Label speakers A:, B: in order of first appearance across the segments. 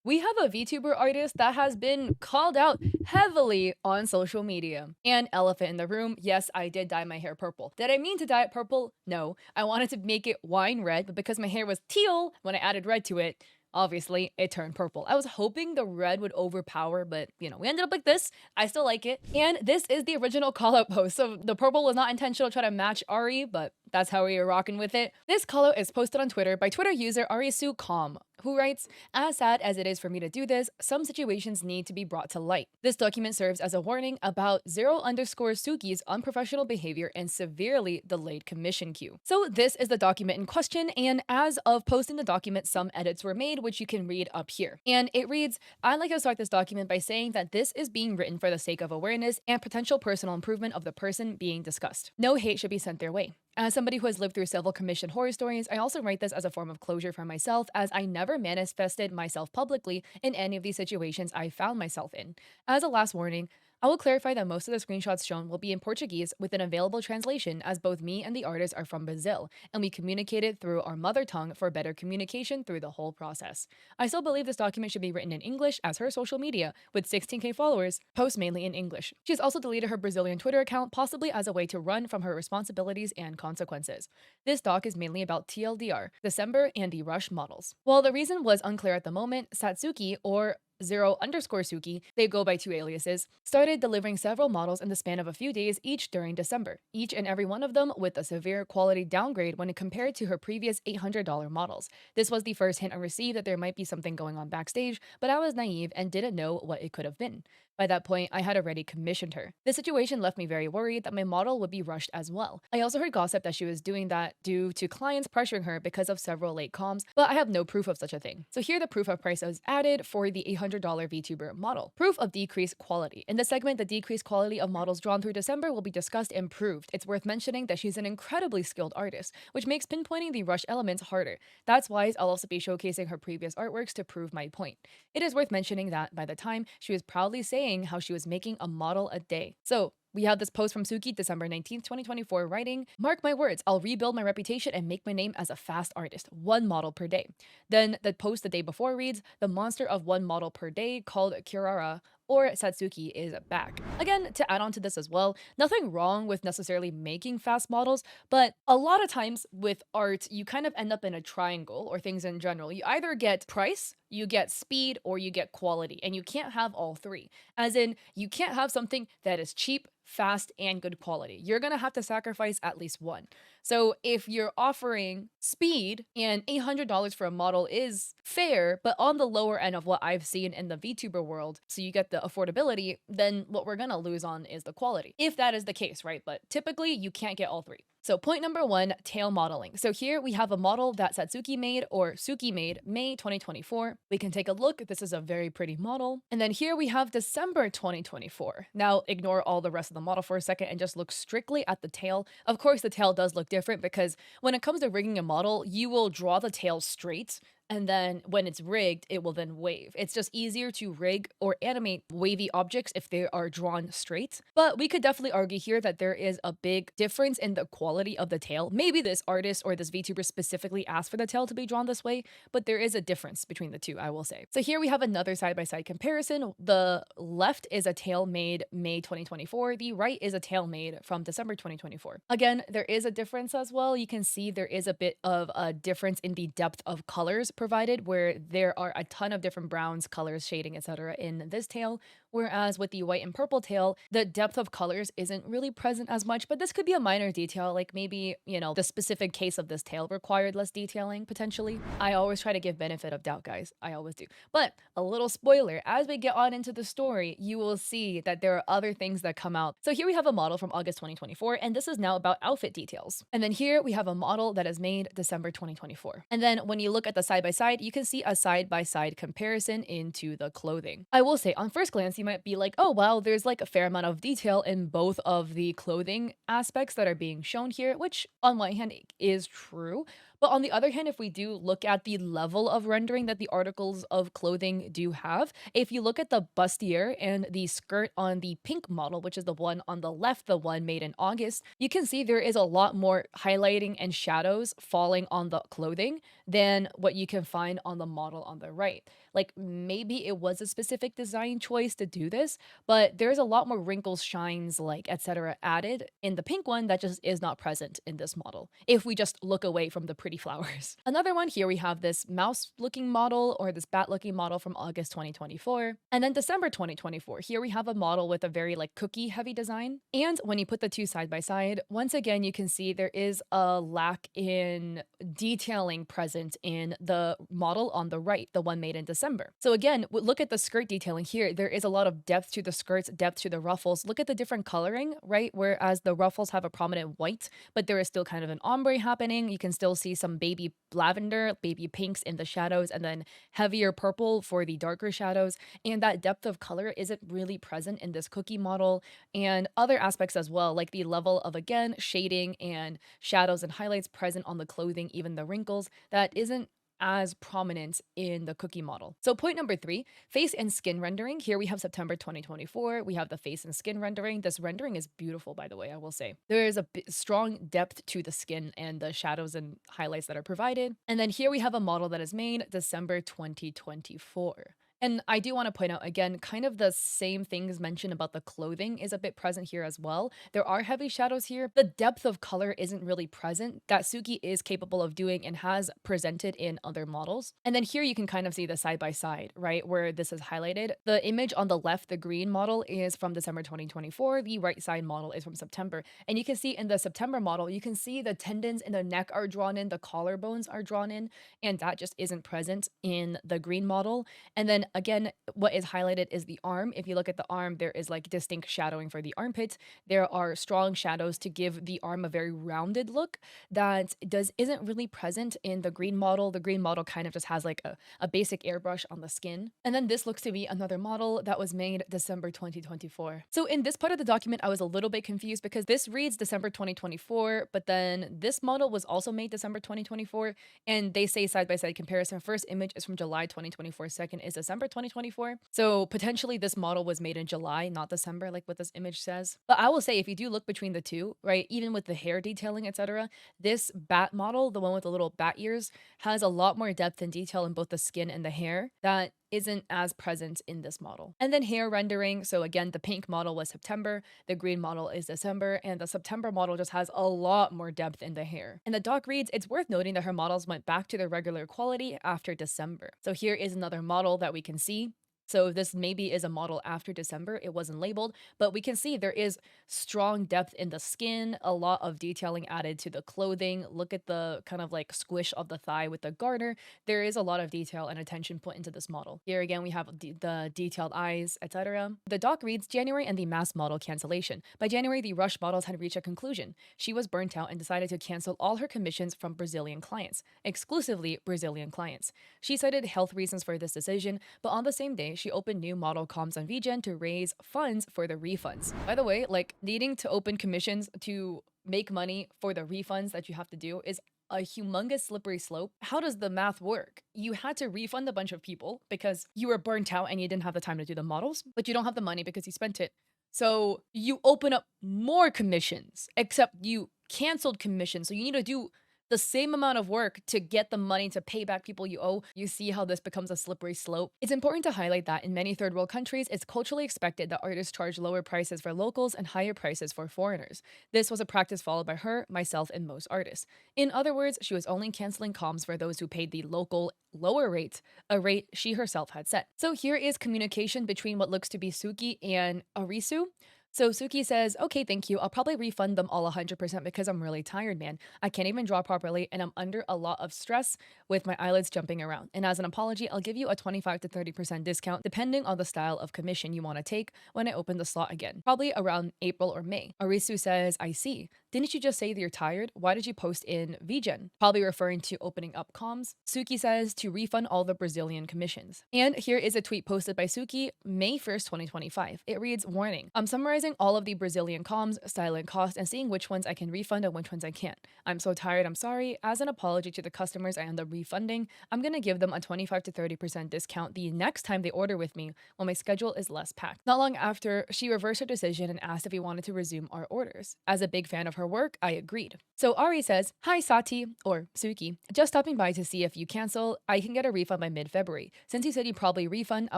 A: We have a VTuber artist that has been called out heavily on social media. And elephant in the room, yes, I did dye my hair purple. Did I mean to dye it purple? No. I wanted to make it wine red, but because my hair was teal when I added red to it, obviously it turned purple. I was hoping the red would overpower, but we ended up like this. I still like it. And this is the original call out post. So the purple was not intentional to try to match Ari, but that's how we were rocking with it. This call out is posted on Twitter by Twitter user Arisu Calm, who writes, "As sad as it is for me to do this, some situations need to be brought to light. This document serves as a warning about Suki's unprofessional behavior and severely delayed commission queue." So this is the document in question, and as of posting the document, some edits were made, which you can read up here. And it reads, "I'd like to start this document by saying that this is being written for the sake of awareness and potential personal improvement of the person being discussed. No hate should be sent their way. As somebody who has lived through several commissioned horror stories, I also write this as a form of closure for myself, as I never manifested myself publicly in any of these situations I found myself in. As a last warning, I will clarify that most of the screenshots shown will be in Portuguese with an available translation, as both me and the artist are from Brazil, and we communicated through our mother tongue for better communication through the whole process. I still believe this document should be written in English, as her social media, with 16K followers, posts mainly in English. She has also deleted her Brazilian Twitter account, possibly as a way to run from her responsibilities and consequences. This doc is mainly about TLDR, December and the Rush models. While the reason was unclear at the moment, Satsuki, or Suki, they go by two aliases, started delivering several models in the span of a few days each during December, each and every one of them with a severe quality downgrade when compared to her previous $800 models. This was the first hint I received that there might be something going on backstage, but I was naive and didn't know what it could have been. By that point, I had already commissioned her. This situation left me very worried that my model would be rushed as well. I also heard gossip that she was doing that due to clients pressuring her because of several late comms, but I have no proof of such a thing. So here the proof of price is added for the $800 VTuber model. Proof of decreased quality. In this segment, the decreased quality of models drawn through December will be discussed and proved. It's worth mentioning that she's an incredibly skilled artist, which makes pinpointing the rush elements harder. That's why I'll also be showcasing her previous artworks to prove my point. It is worth mentioning that by the time, she was proudly saying how she was making a model a day. So we have this post from Suki, December 19th, 2024, writing, "Mark my words, I'll rebuild my reputation and make my name as a fast artist, one model per day." Then the post the day before reads, "The monster of one model per day called Kirara or Satsuki is back." Again, to add on to this as well, nothing wrong with necessarily making fast models, but a lot of times with art, you kind of end up in a triangle, or things in general. You either get price, you get speed, or you get quality, and you can't have all three. As in, you can't have something that is cheap, fast, and good quality. You're gonna have to sacrifice at least one. So if you're offering speed and $800 for a model is fair, but on the lower end of what I've seen in the VTuber world, so you get the affordability, then what we're gonna lose on is the quality. If that is the case, right? But typically you can't get all three. So point number one, tail modeling. So here we have a model that Satsuki made, or Suki made, May 2024. We can take a look. This is a very pretty model. And then here we have December 2024. Now ignore all the rest of the model for a second and just look strictly at the tail. Of course, the tail does look different because when it comes to rigging a model, you will draw the tail straight, and then when it's rigged, it will then wave. It's just easier to rig or animate wavy objects if they are drawn straight. But we could definitely argue here that there is a big difference in the quality of the tail. Maybe this artist or this VTuber specifically asked for the tail to be drawn this way, but there is a difference between the two, I will say. So here we have another side-by-side comparison. The left is a tail made May 2024. The right is a tail made from December 2024. Again, there is a difference as well. You can see there is a bit of a difference in the depth of colors provided, where there are a ton of different browns, colors, shading, etc. in this tail, whereas with the white and purple tail, the depth of colors isn't really present as much, but this could be a minor detail, like maybe, the specific case of this tail required less detailing, potentially. I always try to give benefit of doubt, guys. I always do. But a little spoiler, as we get on into the story, you will see that there are other things that come out. So here we have a model from August 2024, and this is now about outfit details. And then here we have a model that is made December 2024. And then when you look at the side by side, you can see a side by side comparison into the clothing. I will say, on first glance, you might be like, oh, well, there's like a fair amount of detail in both of the clothing aspects that are being shown here, which on one hand is true, But on the other hand, if we do look at the level of rendering that the articles of clothing do have, if you look at the bustier and the skirt on the pink model, which is the one on the left, the one made in August, you can see there is a lot more highlighting and shadows falling on the clothing than what you can find on the model on the right. Like maybe it was a specific design choice to do this, but there's a lot more wrinkles, shines, like etc. added in the pink one that just is not present in this model if we just look away from the pretty flowers. Another one here, we have this mouse looking model or this bat looking model from August 2024. And then December 2024, here we have a model with a very like cookie heavy design. And when you put the two side by side, once again, you can see there is a lack in detailing present in the model on the right, the one made in December. So again, look at the skirt detailing here. There is a lot of depth to the skirts, depth to the ruffles. Look at the different coloring, right? Whereas the ruffles have a prominent white, but there is still kind of an ombre happening. You can still see some baby lavender, baby pinks in the shadows, and then heavier purple for the darker shadows. And that depth of color isn't really present in this cookie model, and other aspects as well, like the level of, again, shading and shadows and highlights present on the clothing, even the wrinkles, that isn't as prominent in the cookie model. So point number 3, face and skin rendering. Here we have September 2024. We have the face and skin rendering. This rendering is beautiful, by the way, I will say. There is a strong depth to the skin and the shadows and highlights that are provided. And then here we have a model that is made December 2024. And I do want to point out again, kind of the same things mentioned about the clothing is a bit present here as well. There are heavy shadows here. The depth of color isn't really present that Suki is capable of doing and has presented in other models. And then here you can kind of see the side by side, right, where this is highlighted. The image on the left, the green model, is from December 2024. The right side model is from September. And you can see in the September model, you can see the tendons in the neck are drawn in, the collarbones are drawn in, and that just isn't present in the green model. And then again, what is highlighted is the arm. If you look at the arm, there is like distinct shadowing for the armpit. There are strong shadows to give the arm a very rounded look that isn't really present in the green model. The green model kind of just has like a basic airbrush on the skin. And then this looks to be another model that was made December 2024. So in this part of the document, I was a little bit confused because this reads December 2024, but then this model was also made December 2024, and they say side by side comparison. First image is from July 2024, second is December 2024. So potentially this model was made in July, not December, like what this image says. But I will say, if you do look between the two, right, even with the hair detailing, etc., this bat model, the one with the little bat ears, has a lot more depth and detail in both the skin and the hair that isn't as present in this model. And then hair rendering. So again, the pink model was September, the green model is December, and the September model just has a lot more depth in the hair. And the doc reads, it's worth noting that her models went back to their regular quality after December. So here is another model that we can see. So this maybe is a model after December. It wasn't labeled, but we can see there is strong depth in the skin, a lot of detailing added to the clothing. Look at the kind of like squish of the thigh with the garter. There is a lot of detail and attention put into this model. Here again, we have the detailed eyes, etc. The doc reads, January and the mass model cancellation. By January, the rush models had reached a conclusion. She was burnt out and decided to cancel all her commissions from Brazilian clients, exclusively Brazilian clients. She cited health reasons for this decision, but on the same day, she opened new model comms on VGen to raise funds for the refunds. By the way, like needing to open commissions to make money for the refunds that you have to do is a humongous slippery slope. How does the math work? You had to refund a bunch of people because you were burnt out and you didn't have the time to do the models, but you don't have the money because you spent it. So you open up more commissions, except you canceled commissions. So you need to do the same amount of work to get the money to pay back people you owe. You see how this becomes a slippery slope. It's important to highlight that in many third world countries, it's culturally expected that artists charge lower prices for locals and higher prices for foreigners. This was a practice followed by her, myself, and most artists. In other words, she was only canceling comms for those who paid the local lower rate, a rate she herself had set. So here is communication between what looks to be Suki and Arisu. So Suki says, okay, thank you. I'll probably refund them all 100% because I'm really tired, man. I can't even draw properly and I'm under a lot of stress with my eyelids jumping around. And as an apology, I'll give you a 25 to 30% discount depending on the style of commission you want to take when I open the slot again, probably around April or May. Arisu says, I see. Didn't you just say that you're tired? Why did you post in VGen? Probably referring to opening up comms. Suki says to refund all the Brazilian commissions. And here is a tweet posted by Suki May 1st, 2025. It reads, warning, I'm summarizing all of the Brazilian comms, silent cost, and seeing which ones I can refund and which ones I can't. I'm so tired, I'm sorry. As an apology to the customers I end up refunding, I'm gonna give them a 25 to 30% discount the next time they order with me when my schedule is less packed. Not long after, she reversed her decision and asked if we wanted to resume our orders. As a big fan of her work, I agreed. So Ari says, hi Sati, or Suki, just stopping by to see if you cancel, I can get a refund by mid-February. Since you said you probably refund, I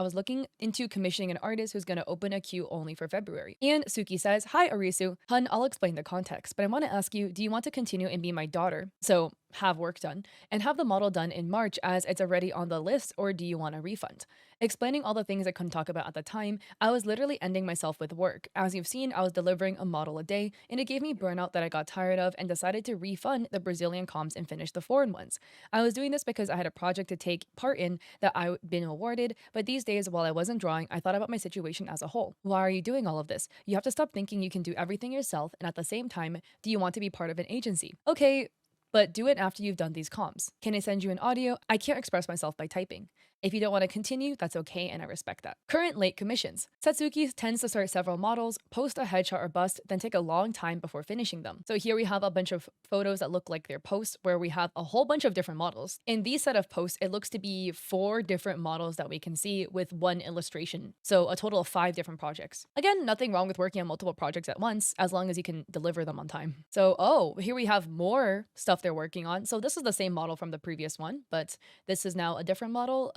A: was looking into commissioning an artist who's gonna open a queue only for February. And Suki says, hi Arisu, hun, I'll explain the context, but I want to ask you, do you want to continue and be my daughter? So have work done and have the model done in March as it's already on the list, or do you want a refund? Explaining all the things I couldn't talk about at the time, I was literally ending myself with work. As you've seen, I was delivering a model a day, and it gave me burnout that I got tired of and decided to refund the Brazilian comms and finish the foreign ones. I was doing this because I had a project to take part in that I'd been awarded, but these days while I wasn't drawing, I thought about my situation as a whole. Why are you doing all of this? You have to stop thinking you can do everything yourself, and at the same time, do you want to be part of an agency? Okay, but do it after you've done these comms. Can I send you an audio? I can't express myself by typing. If you don't want to continue, that's okay, and I respect that. Current late commissions. Satsuki tends to start several models, post a headshot or bust, then take a long time before finishing them. So here we have a bunch of photos that look like their posts where we have a whole bunch of different models. In these set of posts, it looks to be 4 different models that we can see with 1 illustration. So a total of 5 different projects. Again, nothing wrong with working on multiple projects at once, as long as you can deliver them on time. So, oh, here we have more stuff they're working on. So this is the same model from the previous one, but this is now a different model,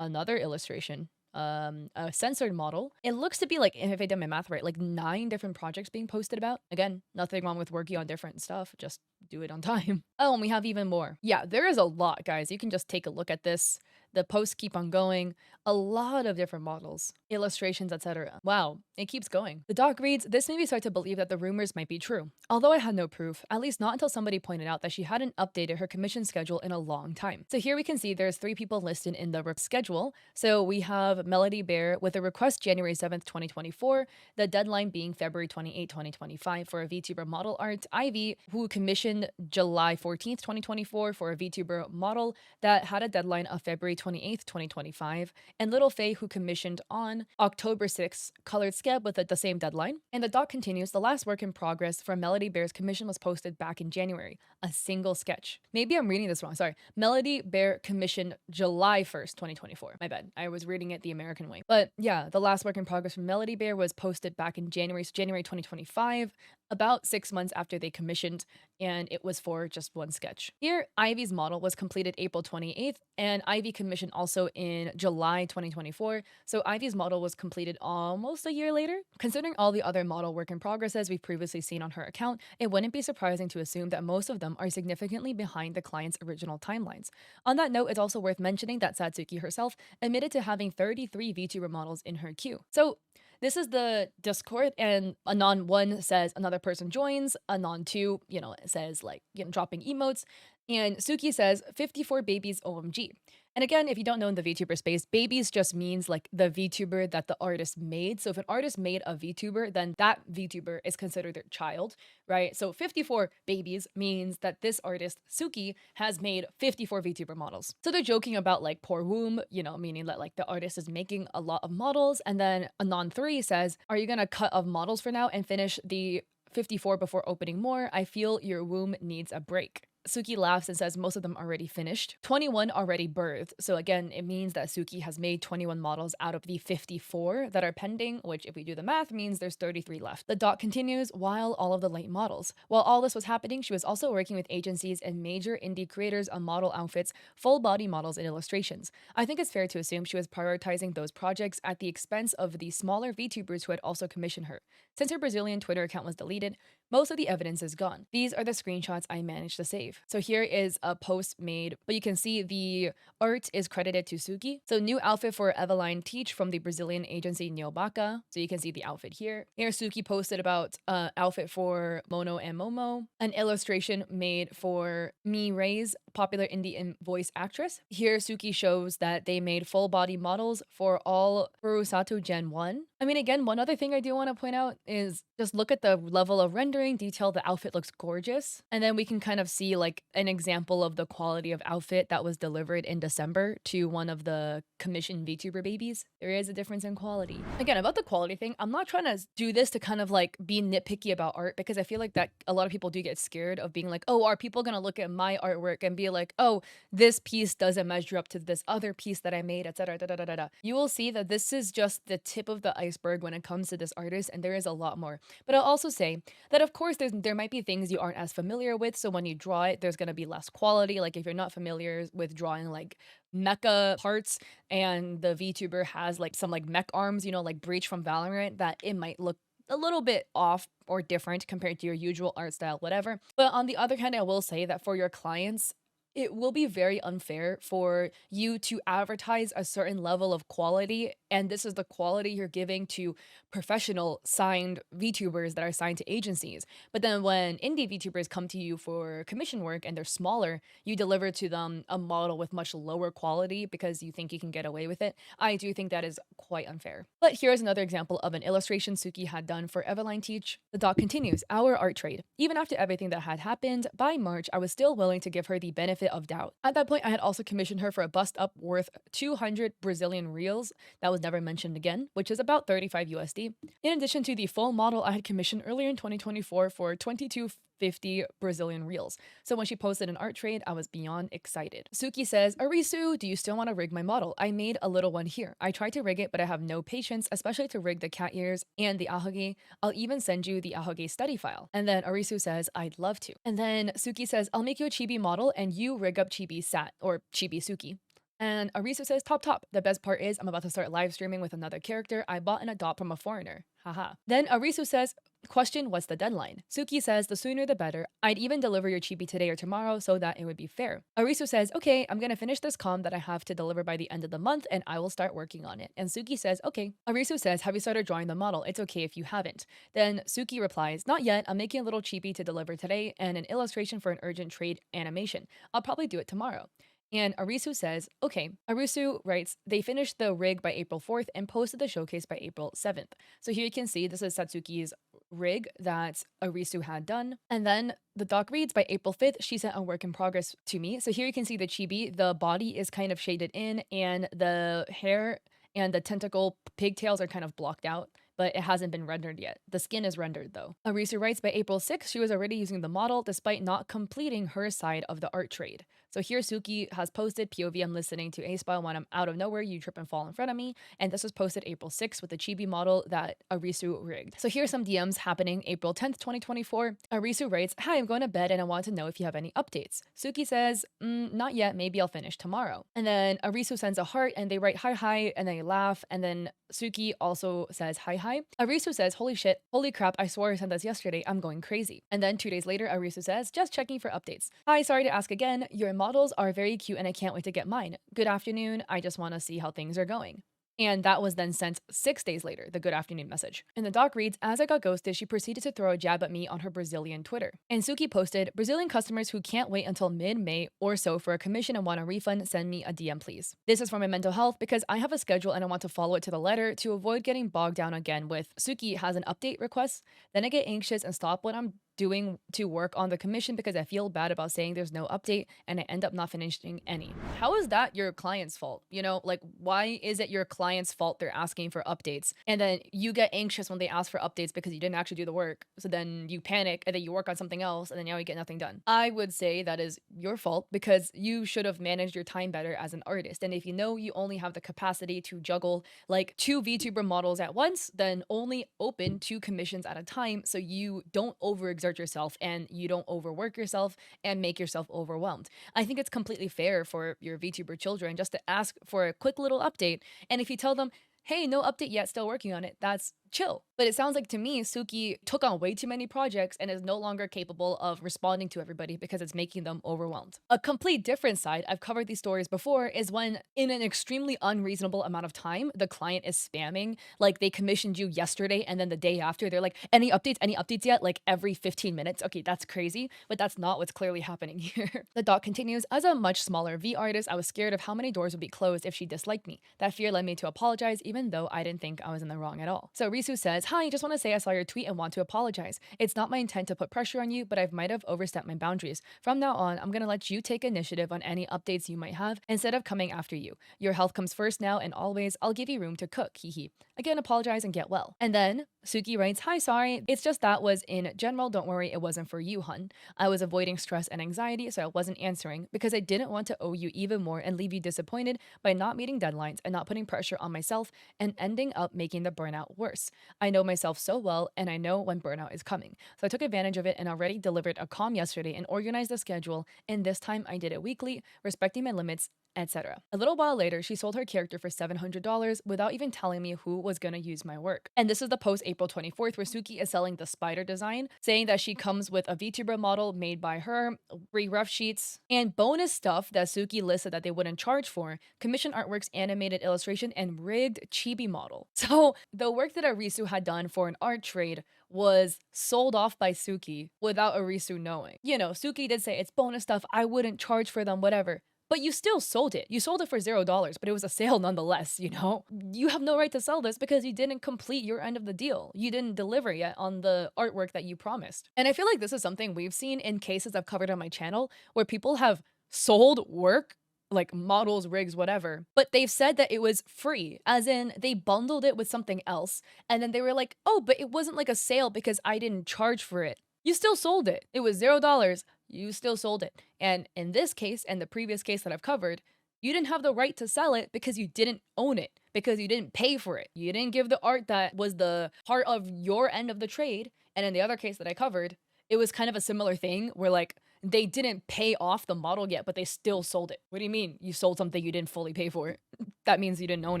A: another illustration, a censored model. It looks to be like, if I did my math right, like 9 different projects being posted about. Again, nothing wrong with working on different stuff, just do it on time. Oh, and we have even more. Yeah, there is a lot, guys. You can just take a look at this. The posts keep on going. A lot of different models, illustrations, etc. Wow, it keeps going. The doc reads, this made me start to believe that the rumors might be true. Although I had no proof, at least not until somebody pointed out that she hadn't updated her commission schedule in a long time. So here we can see there's 3 people listed in the schedule. So we have Melody Bear with a request January 7th, 2024, the deadline being February 28, 2025 for a VTuber model art. Ivy, who commissioned July 14th, 2024 for a VTuber model that had a deadline of February 28th, 2025, and Little Faye, who commissioned on October 6th, colored skeb with the same deadline. And the doc continues, the last work in progress for Melody Bear's commission was posted back in January, a single sketch. Maybe I'm reading this wrong, sorry. Melody Bear commissioned July 1st, 2024. My bad, I was reading it the American way. But yeah, the last work in progress from Melody Bear was posted back in January 2025, about 6 months after they commissioned, and it was for just 1 sketch. Here, Ivy's model was completed April 28th, and Ivy commissioned also in July 2024, so Ivy's model was completed almost a year later. Considering all the other model work in progresses we've previously seen on her account, it wouldn't be surprising to assume that most of them are significantly behind the client's original timelines. On that note, it's also worth mentioning that Satsuki herself admitted to having 33 VTuber models in her queue. So this is the Discord, and Anon 1 says another person joins, Anon 2, says dropping emotes, and Suki says 54 babies OMG. And again, if you don't know in the VTuber space, babies just means like the VTuber that the artist made. So if an artist made a VTuber, then that VTuber is considered their child, right? So 54 babies means that this artist, Suki, has made 54 VTuber models. So they're joking about like poor womb, meaning that like the artist is making a lot of models. And then Anon 3 says, are you gonna cut off models for now and finish the 54 before opening more? I feel your womb needs a break. Suki laughs and says most of them already finished. 21 already birthed. So again, it means that Suki has made 21 models out of the 54 that are pending, which if we do the math means there's 33 left. The doc continues, while all of the late models. While all this was happening, she was also working with agencies and major indie creators on model outfits, full body models, and illustrations. I think it's fair to assume she was prioritizing those projects at the expense of the smaller VTubers who had also commissioned her. Since her Brazilian Twitter account was deleted, most of the evidence is gone. These are the screenshots I managed to save. So here is a post made, but you can see the art is credited to Suki. So new outfit for Eveline Teach from the Brazilian agency Neobaka. So you can see the outfit here. Here Suki posted about outfit for Mono and Momo, an illustration made for Mi Ray's popular indie voice actress. Here Suki shows that they made full body models for all Furusato Gen 1. I mean, again, one other thing I do want to point out is Just look at the level of rendering detail. The outfit looks gorgeous. And then we can kind of see like an example of the quality of outfit that was delivered in December to one of the commissioned VTuber babies. There is a difference in quality. Again, about the quality thing, I'm not trying to do this to kind of like be nitpicky about art, because I feel like that a lot of people do get scared of being like, oh, are people going to look at my artwork and be like, oh, this piece doesn't measure up to this other piece that I made, etc. Da, da, da, da, da. You will see that this is just the tip of the iceberg when it comes to this artist, and there is a lot more. But I'll also say that, of course, there might be things you aren't as familiar with. So when you draw it, there's going to be less quality. Like if you're not familiar with drawing like mecha parts and the VTuber has like some like mech arms, like Breach from Valorant, that it might look a little bit off or different compared to your usual art style, whatever. But on the other hand, I will say that for your clients, it will be very unfair for you to advertise a certain level of quality, and this is the quality you're giving to professional signed VTubers that are signed to agencies. But then when indie VTubers come to you for commission work and they're smaller, you deliver to them a model with much lower quality because you think you can get away with it. I do think that is quite unfair. But here's another example of an illustration Suki had done for Eveline Teach. The doc continues, our art trade. Even after everything that had happened, by March, I was still willing to give her the benefit of doubt. At that point, I had also commissioned her for a bust up worth 200 Brazilian reals. That was never mentioned again, which is about 35 USD. In addition to the full model I had commissioned earlier in 2024 for 2250 Brazilian reals. So when she posted an art trade, I was beyond excited. Suki says, Arisu, do you still want to rig my model? I made a little one here. I tried to rig it, but I have no patience, especially to rig the cat ears and the ahoge. I'll even send you the ahoge study file. And then Arisu says, I'd love to. And then Suki says, I'll make you a chibi model and you rig up chibi Sat, or chibi Suki. And Arisu says, top. The best part is I'm about to start live streaming with another character I bought an adopt from a foreigner. Haha. Then Arisu says, question, what's the deadline? Suki says, the sooner the better. I'd even deliver your chibi today or tomorrow so that it would be fair. Arisu says, okay, I'm gonna finish this comm that I have to deliver by the end of the month and I will start working on it. And Suki says, okay. Arisu says, have you started drawing the model? It's okay if you haven't. Then Suki replies, not yet. I'm making a little chibi to deliver today and an illustration for an urgent trade animation. I'll probably do it tomorrow. And Arisu says, okay. Arisu writes, they finished the rig by April 4th and posted the showcase by April 7th. So here you can see this is Satsuki's rig that Arisu had done. And then the doc reads, by April 5th, she sent a work in progress to me. So here you can see the chibi, the body is kind of shaded in and the hair and the tentacle pigtails are kind of blocked out, but it hasn't been rendered yet. The skin is rendered though. Arisu writes, by April 6th, she was already using the model despite not completing her side of the art trade. So here Suki has posted, POV, I'm listening to A-Spy when I'm out of nowhere, you trip and fall in front of me. And this was posted April 6th with the chibi model that Arisu rigged. So here's some DMs happening April 10th, 2024. Arisu writes, hi, I'm going to bed and I want to know if you have any updates. Suki says, not yet, maybe I'll finish tomorrow. And then Arisu sends a heart and they write hi, and they laugh. And then Suki also says hi. Arisu says, holy shit, holy crap, I swore I sent this yesterday, I'm going crazy. And then 2 days later, Arisu says, just checking for updates. Hi, sorry to ask again, your models are very cute and I can't wait to get mine. Good afternoon, I just want to see how things are going. And that was then sent 6 days later, the good afternoon message. And the doc reads, as I got ghosted, she proceeded to throw a jab at me on her Brazilian Twitter. And Suki posted, Brazilian customers who can't wait until mid-May or so for a commission and want a refund, send me a DM please. This is for my mental health because I have a schedule and I want to follow it to the letter to avoid getting bogged down again with Suki has an update request, then I get anxious and stop what I'm doing to work on the commission because I feel bad about saying there's no update and I end up not finishing any. How is that your client's fault? Like why is it your client's fault they're asking for updates? And then you get anxious when they ask for updates because you didn't actually do the work. So then you panic and then you work on something else and then now you get nothing done. I would say that is your fault because you should have managed your time better as an artist. And if you know you only have the capacity to juggle like 2 VTuber models at once, then only open 2 commissions at a time so you don't overexert yourself and you don't overwork yourself and make yourself overwhelmed. I think it's completely fair for your VTuber children just to ask for a quick little update. And if you tell them, hey, no update yet, still working on it, that's chill. But it sounds like to me, Suki took on way too many projects and is no longer capable of responding to everybody because it's making them overwhelmed. A complete different side, I've covered these stories before, is when in an extremely unreasonable amount of time, the client is spamming, like they commissioned you yesterday and then the day after, they're like, any updates yet? Like every 15 minutes. Okay, that's crazy, but that's not what's clearly happening here. The doc continues, as a much smaller V artist, I was scared of how many doors would be closed if she disliked me. That fear led me to apologize even though I didn't think I was in the wrong at all. So Arisu says, "Hi, just want to say I saw your tweet and want to apologize. It's not my intent to put pressure on you, but I might have overstepped my boundaries. From now on, I'm going to let you take initiative on any updates you might have instead of coming after you. Your health comes first now and always. I'll give you room to cook. Hee hee. Again, apologize and get well." And then Suki writes, "Hi, sorry. It's just that was in general. Don't worry, it wasn't for you, hun. I was avoiding stress and anxiety, so I wasn't answering because I didn't want to owe you even more and leave you disappointed by not meeting deadlines and not putting pressure on myself and ending up making the burnout worse. I know myself so well and I know when burnout is coming. So I took advantage of it and already delivered a calm yesterday and organized the schedule, and this time I did it weekly, respecting my limits, etc." A little while later, she sold her character for $700 without even telling me who was gonna use my work. And this is the post April 24th where Suki is selling the spider design, saying that she comes with a VTuber model made by her, free rough sheets, and bonus stuff that Suki listed that they wouldn't charge for, commission artworks, animated illustration, and rigged chibi model. So the work that Arisu had done for an art trade was sold off by Suki without Arisu knowing. You know, Suki did say it's bonus stuff, I wouldn't charge for them, whatever. But you still sold it. You sold it for $0, but it was a sale nonetheless, you know? You have no right to sell this because you didn't complete your end of the deal. You didn't deliver yet on the artwork that you promised. And I feel like this is something we've seen in cases I've covered on my channel where people have sold work, like models, rigs, whatever, but they've said that it was free, as in they bundled it with something else, and then they were like, "Oh, but it wasn't like a sale because I didn't charge for it." You still sold it. It was $0. You still sold it. And in this case, and the previous case that I've covered, you didn't have the right to sell it because you didn't own it, because you didn't pay for it. You didn't give the art that was the heart of your end of the trade. And in the other case that I covered, it was kind of a similar thing where like they didn't pay off the model yet, but they still sold it. What do you mean you sold something you didn't fully pay for? That means you didn't own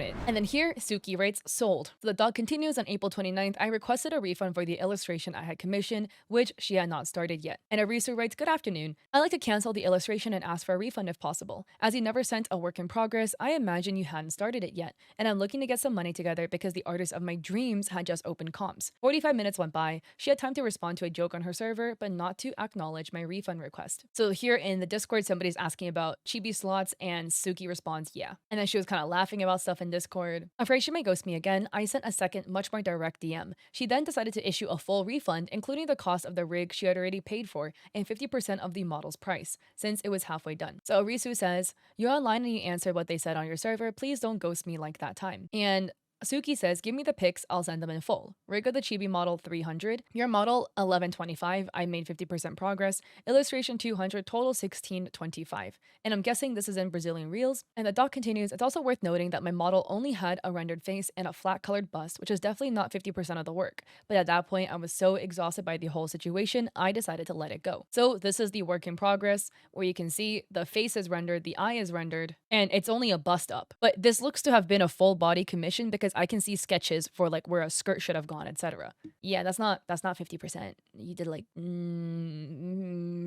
A: it. And then here, Suki writes, "Sold." So the dog continues on April 29th. "I requested a refund for the illustration I had commissioned, which she had not started yet." And Arisu writes, "Good afternoon. I'd like to cancel the illustration and ask for a refund if possible. As you never sent a work in progress, I imagine you hadn't started it yet. And I'm looking to get some money together because the artist of my dreams had just opened comps." 45 minutes went by. She had time to respond to a joke on her server, but not to acknowledge my refund request. So here in the Discord, somebody's asking about chibi slots, and Suki responds, "Yeah." And then she was kind of laughing about stuff in Discord. Afraid she may ghost me again, I sent a second, much more direct DM. She then decided to issue a full refund, including the cost of the rig she had already paid for and 50% of the model's price, since it was halfway done. So Arisu says, "You're online and you answered what they said on your server. Please don't ghost me like that time." And Suki says, "Give me the pics, I'll send them in full. Rig of the chibi model 300. Your model 1125. I made 50% progress. Illustration 200. Total 1625. And I'm guessing this is in Brazilian reals." And the doc continues, "It's also worth noting that my model only had a rendered face and a flat colored bust, which is definitely not 50% of the work. But at that point, I was so exhausted by the whole situation, I decided to let it go." So this is the work in progress where you can see the face is rendered, the eye is rendered, and it's only a bust up. But this looks to have been a full body commission because I can see sketches for like where a skirt should have gone, etc. Yeah, that's not 50%. You did like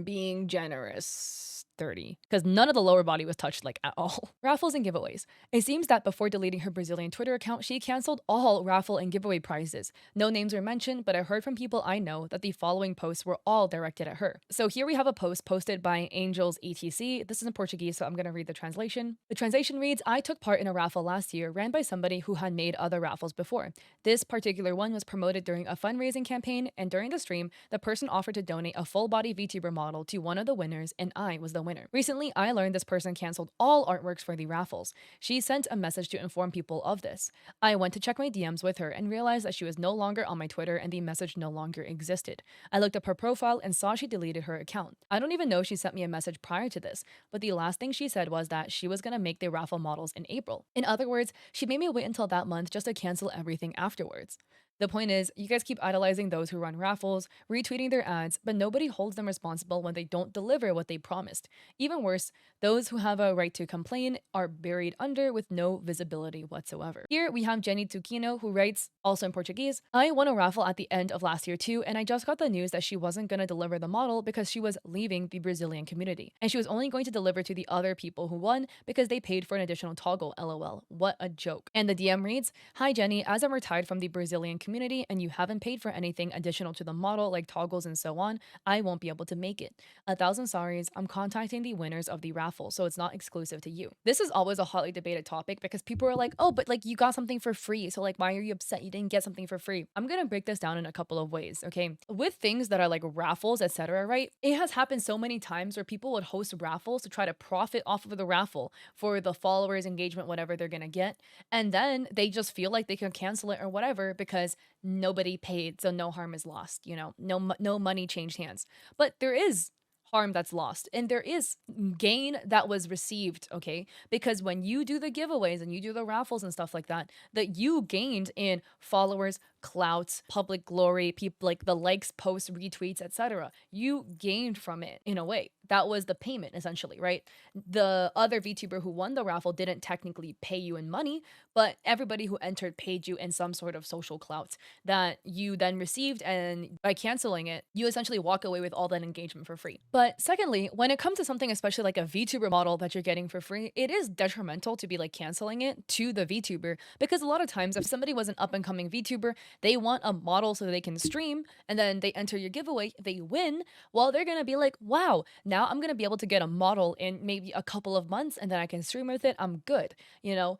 A: being generous 30, because none of the lower body was touched like at all. Raffles and giveaways. It seems that before deleting her Brazilian Twitter account, she canceled all raffle and giveaway prizes. No names were mentioned, but I heard from people I know that the following posts were all directed at her. So here we have a post posted by Angels ETC. This is in Portuguese, so I'm going to read the translation. The translation reads, "I took part in a raffle last year ran by somebody who had made other raffles before. This particular one was promoted during a fundraising campaign, and during the stream, the person offered to donate a full body VTuber model to one of the winners, and I was the winner. Recently, I learned this person canceled all artworks for the raffles. She sent a message to inform people of this. I went to check my DMs with her and realized that she was no longer on my Twitter and the message no longer existed. I looked up her profile and saw she deleted her account. I don't even know if she sent me a message prior to this, but the last thing she said was that she was going to make the raffle models in April. In other words, she made me wait until that month just to cancel everything afterwards. The point is, you guys keep idolizing those who run raffles, retweeting their ads, but nobody holds them responsible when they don't deliver what they promised. Even worse, those who have a right to complain are buried under with no visibility whatsoever." Here we have Jenny Tukino, who writes, also in Portuguese, "I won a raffle at the end of last year too, and I just got the news that she wasn't going to deliver the model because she was leaving the Brazilian community. And she was only going to deliver to the other people who won because they paid for an additional toggle, lol. What a joke." And the DM reads, "Hi Jenny, as I'm retired from the Brazilian community, community and you haven't paid for anything additional to the model like toggles and so on, I won't be able to make it. A thousand sorries, I'm contacting the winners of the raffle, so it's not exclusive to you. This is always a hotly debated topic because people are like, oh, but like you got something for free, so like why are you upset you didn't get something for free? I'm gonna break this down in a couple of ways, okay? With things that are like raffles, etc., right? It has happened so many times where people would host raffles to try to profit off of the raffle for the followers, engagement, whatever they're gonna get. And then they just feel like they can cancel it or whatever because nobody paid, so no harm is lost, no money changed hands. But there is harm that's lost and there is gain that was received, okay? Because when you do the giveaways and you do the raffles and stuff like that you gained in followers, clout, public glory, people like the likes, posts, retweets, etc. You gained from it in a way. That was the payment essentially, right? The other VTuber who won the raffle didn't technically pay you in money, but everybody who entered paid you in some sort of social clout that you then received, and by canceling it, you essentially walk away with all that engagement for free. But secondly, when it comes to something especially like a VTuber model that you're getting for free, it is detrimental to be like canceling it to the VTuber because a lot of times if somebody was an up and coming VTuber, they want a model so they can stream and then they enter your giveaway, they win, well, they're gonna be like, wow, now I'm gonna be able to get a model in maybe a couple of months and then I can stream with it. I'm good,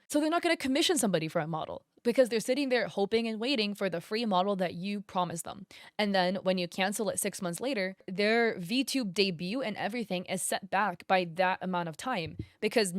A: So they're not gonna commission somebody for a model because they're sitting there hoping and waiting for the free model that you promised them. And then when you cancel it 6 months later, their VTube debut and everything is set back by that amount of time because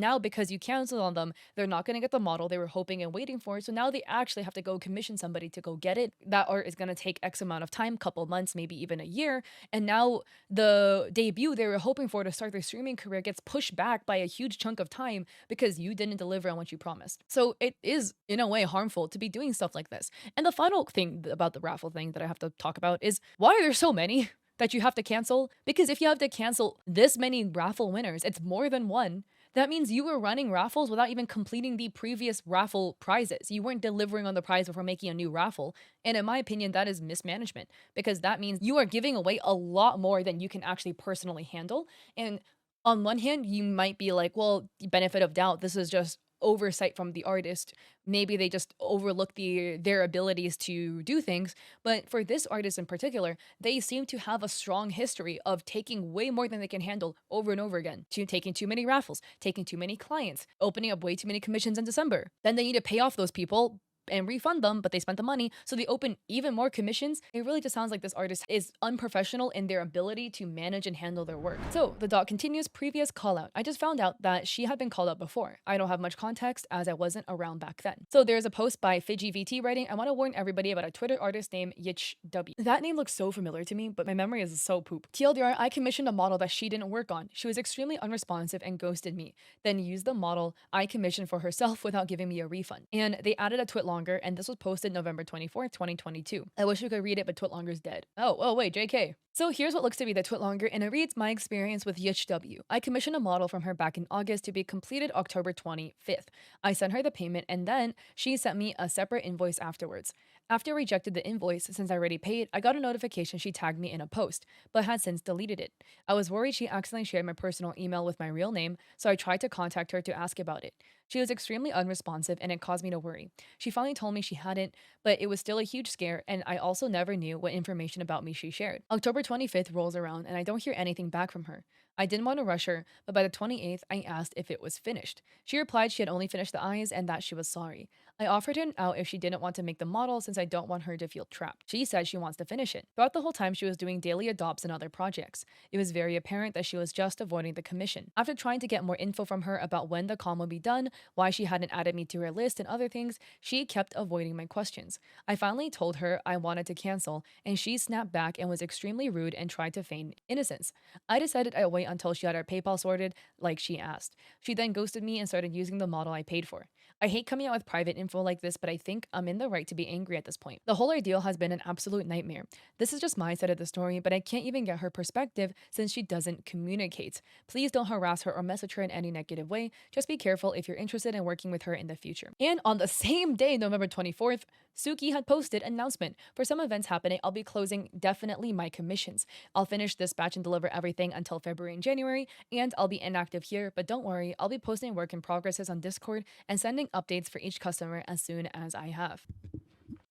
A: you canceled on them, they're not going to get the model they were hoping and waiting for. So now they actually have to go commission somebody to go get it. That art is going to take X amount of time, couple months, maybe even a year. And now the debut they were hoping for to start their streaming career gets pushed back by a huge chunk of time because you didn't deliver on what you promised. So it is in a way harmful to be doing stuff like this. And the final thing about the raffle thing that I have to talk about is why are there so many that you have to cancel? Because if you have to cancel this many raffle winners, it's more than one. That means you were running raffles without even completing the previous raffle prizes. You weren't delivering on the prize before making a new raffle. And in my opinion, that is mismanagement because that means you are giving away a lot more than you can actually personally handle. And on one hand, you might be like, well, the benefit of doubt, this is just oversight from the artist. Maybe they just overlook their abilities to do things. But for this artist in particular, they seem to have a strong history of taking way more than they can handle over and over again. Taking too many raffles, taking too many clients, opening up way too many commissions in December. Then they need to pay off those people and refund them, but they spent the money, so they open even more commissions. It really just sounds like this artist is unprofessional in their ability to manage and handle their work. So the doc continues, previous call out. I just found out that she had been called out before. I don't have much context as I wasn't around back then. So there's a post by Fiji VT writing, I want to warn everybody about a Twitter artist named YitchW. That name looks so familiar to me, but my memory is so poop. TLDR, I commissioned a model that she didn't work on. She was extremely unresponsive and ghosted me, then used the model I commissioned for herself without giving me a refund. And they added a twit longer, and this was posted November 24th, 2022. I wish we could read it, but Twitlonger's dead. Oh wait, JK. So here's what looks to be the Twitlonger, and it reads, my experience with YitchW. I commissioned a model from her back in August to be completed October 25th. I sent her the payment, and then she sent me a separate invoice afterwards. After I rejected the invoice, since I already paid, I got a notification she tagged me in a post, but had since deleted it. I was worried she accidentally shared my personal email with my real name, so I tried to contact her to ask about it. She was extremely unresponsive, and it caused me to worry. She finally told me she hadn't, but it was still a huge scare, and I also never knew what information about me she shared. October 25th rolls around, and I don't hear anything back from her. I didn't want to rush her, but by the 28th, I asked if it was finished. She replied she had only finished the eyes and that she was sorry. I offered her an out if she didn't want to make the model since I don't want her to feel trapped. She said she wants to finish it. Throughout the whole time, she was doing daily adopts and other projects. It was very apparent that she was just avoiding the commission. After trying to get more info from her about when the com would be done, why she hadn't added me to her list and other things, she kept avoiding my questions. I finally told her I wanted to cancel, and she snapped back and was extremely rude and tried to feign innocence. I decided I'd wait until she had her PayPal sorted, like she asked. She then ghosted me and started using the model I paid for. I hate coming out with private info like this, but I think I'm in the right to be angry at this point. The whole ordeal has been an absolute nightmare. This is just my side of the story, but I can't even get her perspective since she doesn't communicate. Please don't harass her or message her in any negative way. Just be careful if you're interested in working with her in the future. And on the same day, November 24th, Suki had posted an announcement. For some events happening, I'll be closing definitely my commissions. I'll finish this batch and deliver everything until February and January, and I'll be inactive here, but don't worry, I'll be posting work in progresses on Discord and sending updates for each customer as soon as I have.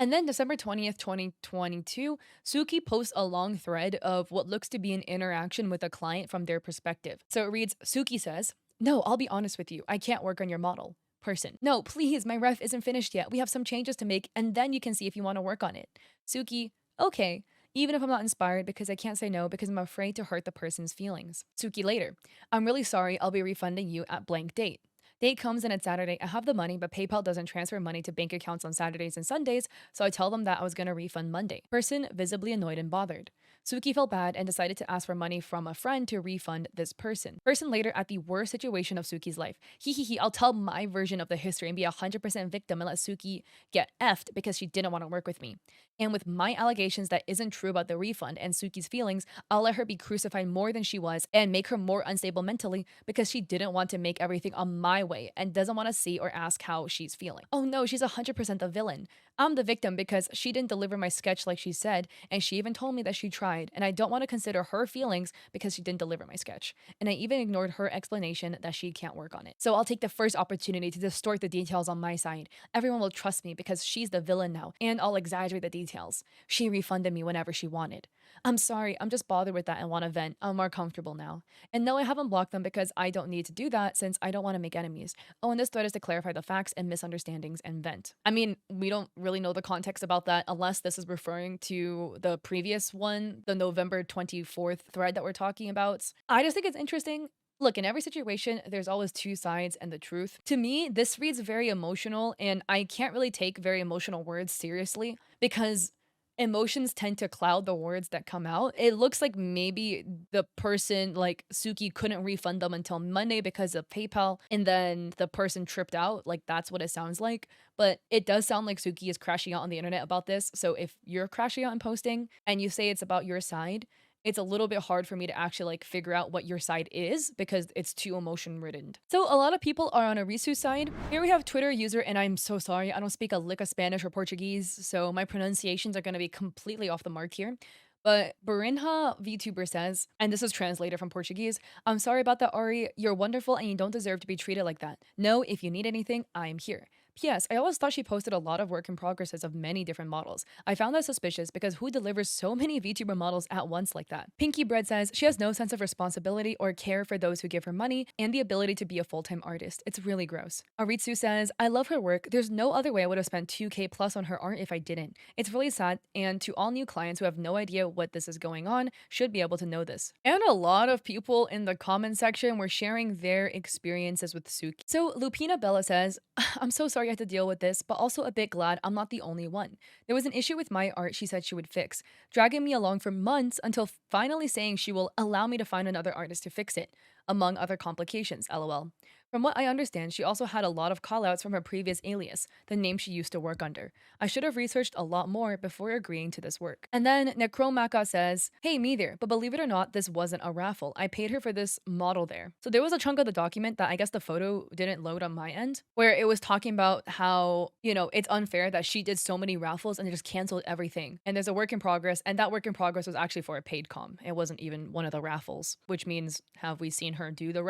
A: And then December 20th, 2022, Suki posts a long thread of what looks to be an interaction with a client from their perspective. So it reads, Suki says, "No, I'll be honest with you. I can't work on your model." Person, "No, please, my ref isn't finished yet. We have some changes to make, and then you can see if you want to work on it." Suki, "Okay. Even if I'm not inspired because I can't say no because I'm afraid to hurt the person's feelings." Suki later, "I'm really sorry. I'll be refunding you at blank date. Date comes and it's Saturday. I have the money, but PayPal doesn't transfer money to bank accounts on Saturdays and Sundays, so I tell them that I was going to refund Monday." Person visibly annoyed and bothered. Suki felt bad and decided to ask for money from a friend to refund this person. Person later at the worst situation of Suki's life. He, I'll tell my version of the history and be 100% victim and let Suki get effed because she didn't want to work with me. And with my allegations that isn't true about the refund and Suki's feelings, I'll let her be crucified more than she was and make her more unstable mentally because she didn't want to make everything on my way and doesn't want to see or ask how she's feeling. Oh no, she's 100% the villain. I'm the victim because she didn't deliver my sketch like she said, and she even told me that she tried, and I don't want to consider her feelings because she didn't deliver my sketch. And I even ignored her explanation that she can't work on it. So I'll take the first opportunity to distort the details on my side. Everyone will trust me because she's the villain now, and I'll exaggerate the details. She refunded me whenever she wanted. I'm sorry, I'm just bothered with that and want to vent. I'm more comfortable now. And no, I haven't blocked them because I don't need to do that since I don't want to make enemies. Oh, and this thread is to clarify the facts and misunderstandings and vent. I mean, we don't really know the context about that unless this is referring to the previous one, the November 24th thread that we're talking about. I just think it's interesting. Look, in every situation, there's always two sides and the truth. To me, this reads very emotional, and I can't really take very emotional words seriously because emotions tend to cloud the words that come out. It looks like maybe the person, like Suki, couldn't refund them until Monday because of PayPal, and then the person tripped out. Like, that's what it sounds like. But it does sound like Suki is crashing out on the internet about this. So if you're crashing out and posting and you say it's about your side, it's a little bit hard for me to actually like figure out what your side is because it's too emotion ridden. So a lot of people are on Arisu's side. Here we have Twitter user, and I'm so sorry, I don't speak a lick of Spanish or Portuguese, so my pronunciations are going to be completely off the mark here. But Barinha VTuber says, and this is translated from Portuguese, "I'm sorry about that, Ari. You're wonderful and you don't deserve to be treated like that. No, if you need anything, I'm here. P.S. I always thought she posted a lot of work in progresses of many different models. I found that suspicious because who delivers so many VTuber models at once like that?" Pinky Bread says, "She has no sense of responsibility or care for those who give her money and the ability to be a full-time artist. It's really gross." Aritsu says, "I love her work. There's no other way I would have spent 2K plus on her art if I didn't. It's really sad, and to all new clients who have no idea what this is going on should be able to know this." And a lot of people in the comment section were sharing their experiences with Suki. So Lupina Bella says, "I'm so sorry I had to deal with this, but also a bit glad I'm not the only one. There was an issue with my art she said she would fix, dragging me along for months until finally saying she will allow me to find another artist to fix it, among other complications, lol. From what I understand, she also had a lot of callouts from her previous alias, the name she used to work under. I should have researched a lot more before agreeing to this work." And then Necromaka says, "Hey, me there, but believe it or not, this wasn't a raffle. I paid her for this model there." So there was a chunk of the document that I guess the photo didn't load on my end, where it was talking about how, it's unfair that she did so many raffles and they just canceled everything. And there's a work in progress, and that work in progress was actually for a paid com. It wasn't even one of the raffles, which means have we seen her do the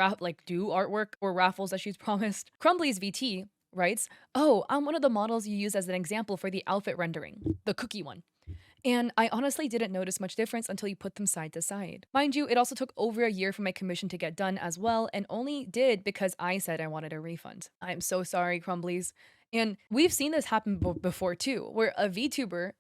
A: do artwork or raffles that she's promised? Crumbly's VT writes, "Oh, I'm one of the models you use as an example for the outfit rendering, the cookie one. And I honestly didn't notice much difference until you put them side to side. Mind you, it also took over a year for my commission to get done as well, and only did because I said I wanted a refund." I'm so sorry, Crumblies. And we've seen this happen before too, where a VTuber,